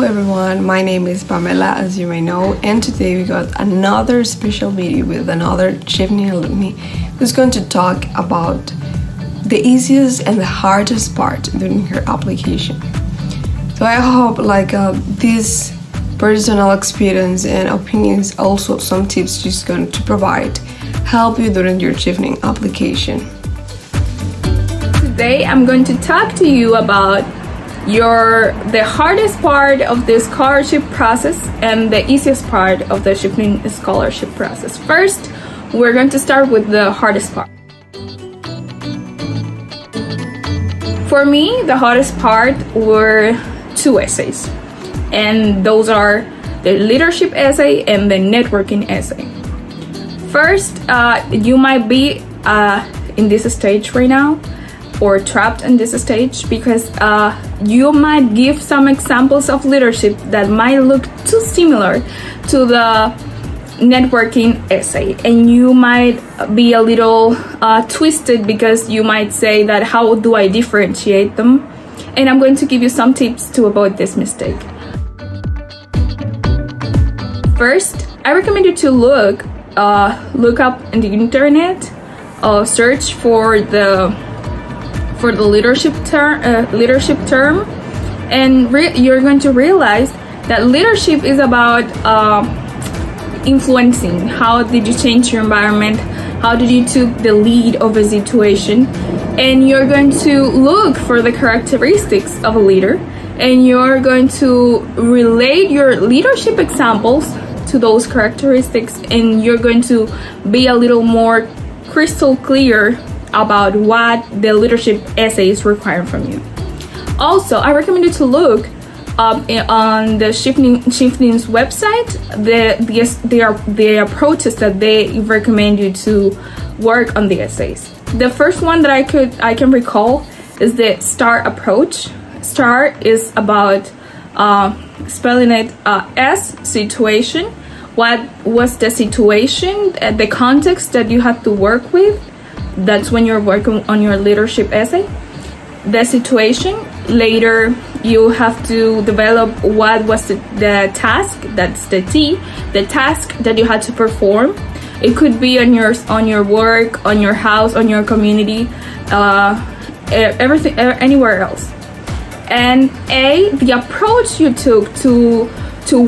Hello everyone, my name is Pamela, as you may know, and today we got another special video with another Chevening alumni who's going to talk about the easiest and the hardest part during her application. So I hope this personal experience and opinions, also some tips she's going to provide, help you during your Chevening application. Today I'm going to talk to you about the hardest part of the scholarship process and the easiest part of the Chevening scholarship process. First, we're going to start with the hardest part. For me, the hardest part were two essays, and those are the leadership essay and the networking essay. First, you might be in this stage right now, or trapped in this stage, because you might give some examples of leadership that might look too similar to the networking essay, and you might be a little twisted because you might say that how do I differentiate them, and I'm going to give you some tips to avoid this mistake. First, I recommend you to look up in the internet, search for the leadership term, and you're going to realize that leadership is about influencing. How did you change your environment? How did you took the lead of a situation? And you're going to look for the characteristics of a leader, and you're going to relate your leadership examples to those characteristics, and you're going to be a little more crystal clear about what the leadership essay is requiring from you. Also, I recommend you to look on the Chevening's website the approaches that they recommend you to work on the essays. The first one that I can recall is the STAR approach. STAR is about spelling it S, situation. What was the situation, the context that you have to work with? That's when you're working on your leadership essay. The situation, later you have to develop what was the task, that's the T, the task that you had to perform. It could be on your work, on your house, on your community, everything, anywhere else. And A, the approach you took to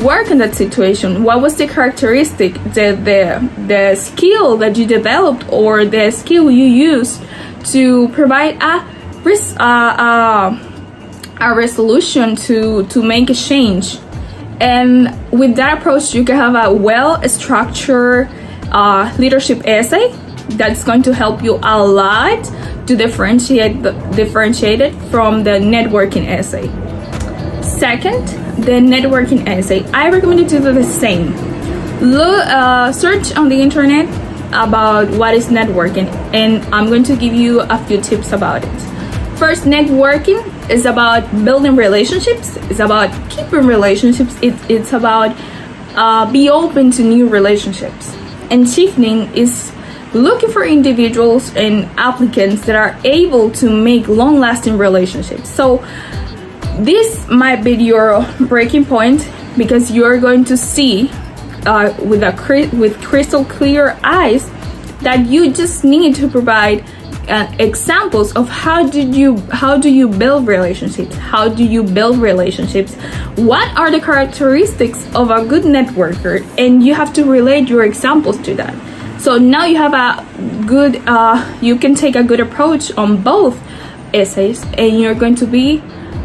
work in that situation. What was the characteristic, the skill that you developed, or the skill you used to provide a resolution to make a change? And with that approach, you can have a well-structured leadership essay that's going to help you a lot to differentiate it from the networking essay. Second, the networking essay. I recommend you to do the same. Search on the internet about what is networking, and I'm going to give you a few tips about it. First, networking is about building relationships. It's about keeping relationships. It's about be open to new relationships. And Chevening is looking for individuals and applicants that are able to make long-lasting relationships. So this might be your breaking point, because you're going to see with crystal clear eyes that you just need to provide examples of how do you build relationships? How do you build relationships? What are the characteristics of a good networker? And you have to relate your examples to that. So now you have a good, you can take a good approach on both essays, and you're going to be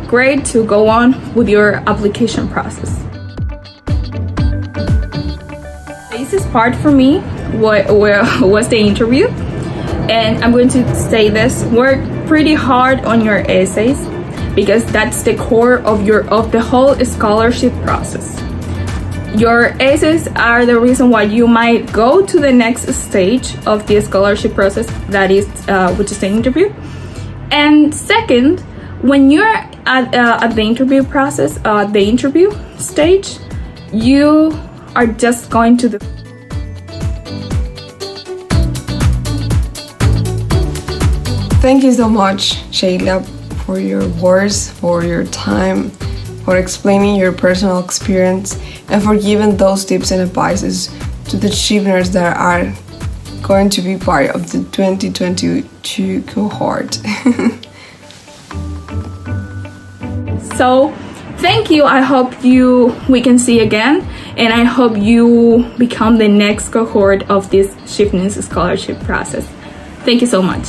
great to go on with your application process. The easiest part for me was the interview, and I'm going to say this: work pretty hard on your essays, because that's the core of the whole scholarship process. Your essays are the reason why you might go to the next stage of the scholarship process, that is, which is the interview. And second, when you're at the interview process, the interview stage, you are just going to the Thank you so much, Shayla, for your words, for your time, for explaining your personal experience, and for giving those tips and advices to the chiefners that are going to be part of the 2022 cohort. So thank you. I hope we can see again, and I hope you become the next cohort of this Chiefness scholarship process. Thank you so much.